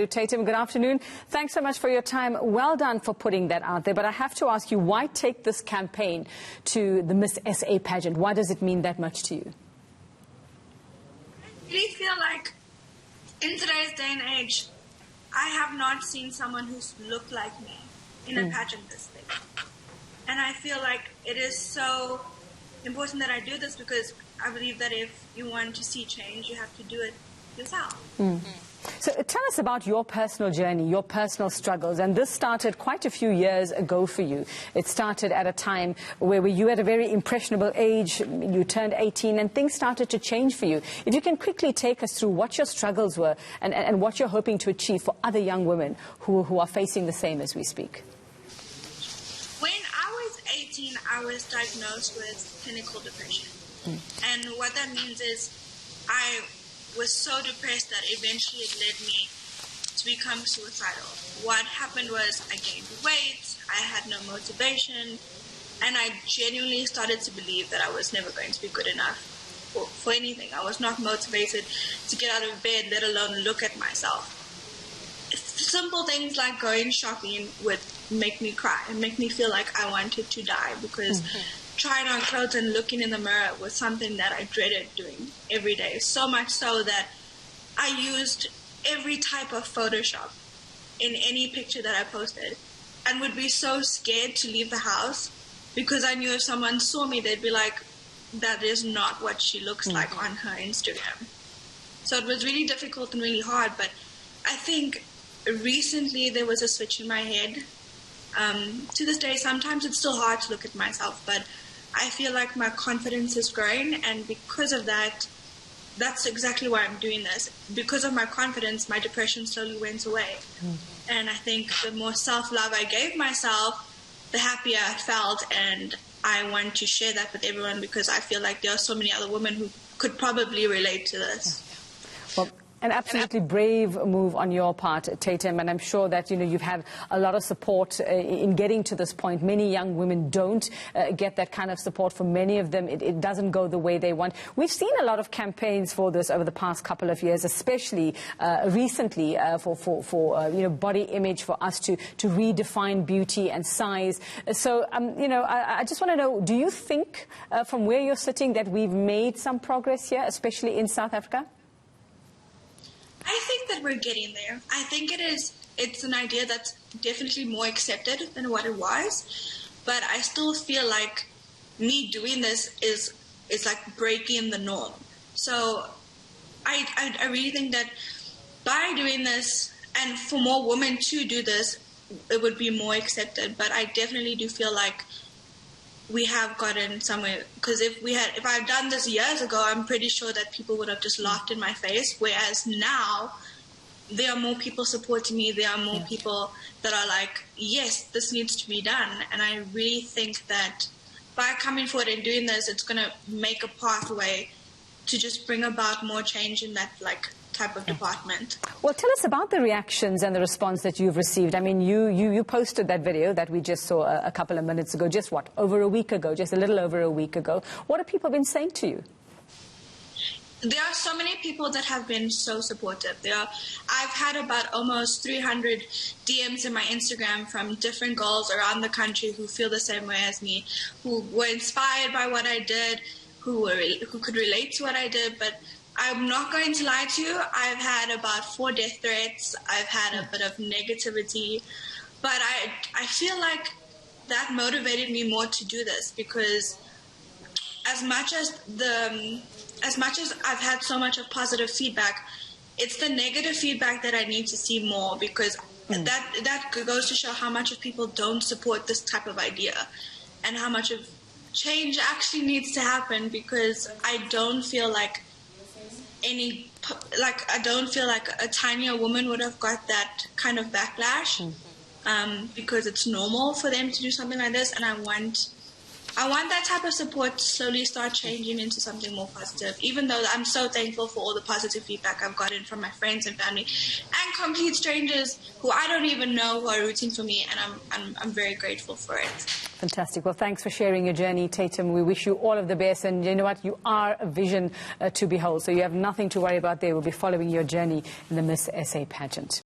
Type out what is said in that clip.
Tatum, good afternoon. Thanks so much for your time. Well done for putting that out there. But I have to ask you, why take this campaign to the Miss SA pageant? Why does it mean that much to you? I really feel like in today's day and age, I have not seen someone who's looked like me in a pageant this big. And I feel like it is so important that I do this because I believe that if you want to see change, you have to do it yourself. So tell us about your personal journey, your personal struggles, and this started quite a few years ago for you. It started at a time where you were at a very impressionable age, you turned 18 and things started to change for you. If you can quickly take us through what your struggles were and what you're hoping to achieve for other young women who are facing the same as we speak. When I was 18, I was diagnosed with clinical depression. And what that means is I was so depressed that eventually it led me to become suicidal. What happened was I gained weight, I had no motivation, and I genuinely started to believe that I was never going to be good enough for anything. I was not motivated to get out of bed, let alone look at myself. Simple things like going shopping would make me cry and make me feel like I wanted to die because trying on clothes and looking in the mirror was something that I dreaded doing every day. So much so that I used every type of Photoshop in any picture that I posted and would be so scared to leave the house because I knew if someone saw me, they'd be like, that is not what she looks like on her Instagram. So it was really difficult and really hard, but I think recently there was a switch in my head. To this day, sometimes it's still hard to look at myself, but I feel like my confidence is growing, and because of that, that's exactly why I'm doing this. Because of my confidence, my depression slowly went away. And I think the more self-love I gave myself, the happier I felt, and I want to share that with everyone because I feel like there are so many other women who could probably relate to this. Well, an absolutely brave move on your part, Tatum, and I'm sure that you've had a lot of support in getting to this point. Many young women don't get that kind of support. For many of them, it doesn't go the way they want. We've seen a lot of campaigns for this over the past couple of years, especially recently for body image, for us to redefine beauty and size. So I just want to know, do you think from where you're sitting that we've made some progress here, especially in South Africa? I think that we're getting there. I think it's an idea that's definitely more accepted than what it was, but I still feel like me doing this is like breaking the norm. So I really think that by doing this, and for more women to do this, it would be more accepted, but I definitely do feel like we have gotten somewhere, because if I had done this years ago, I'm pretty sure that people would have just laughed in my face, whereas now there are more people supporting me, there are more people that are like, yes, this needs to be done. And I really think that by coming forward and doing this, it's going to make a pathway to just bring about more change in that type of department. Well, tell us about the reactions and the response that you've received. I mean, you posted that video that we just saw a couple of minutes ago, just over a week ago, just a little over a week ago. What have people been saying to you? There are so many people that have been so supportive. I've had about almost 300 DMs in my Instagram from different girls around the country who feel the same way as me, who were inspired by what I did, who could relate to what I did, but I'm not going to lie to you. I've had about 4 death threats. I've had a bit of negativity, but I feel like that motivated me more to do this because as much as I've had so much of positive feedback, it's the negative feedback that I need to see more because that goes to show how much of people don't support this type of idea and how much of change actually needs to happen, because I don't feel like I don't feel like a tinier woman would have got that kind of backlash because it's normal for them to do something like this, and I want that type of support to slowly start changing into something more positive, even though I'm so thankful for all the positive feedback I've gotten from my friends and family and complete strangers who I don't even know who are rooting for me, and I'm very grateful for it. Fantastic. Well, thanks for sharing your journey, Tatum. We wish you all of the best, and you know what? You are a vision to behold, so you have nothing to worry about there. We'll be following your journey in the Miss SA pageant.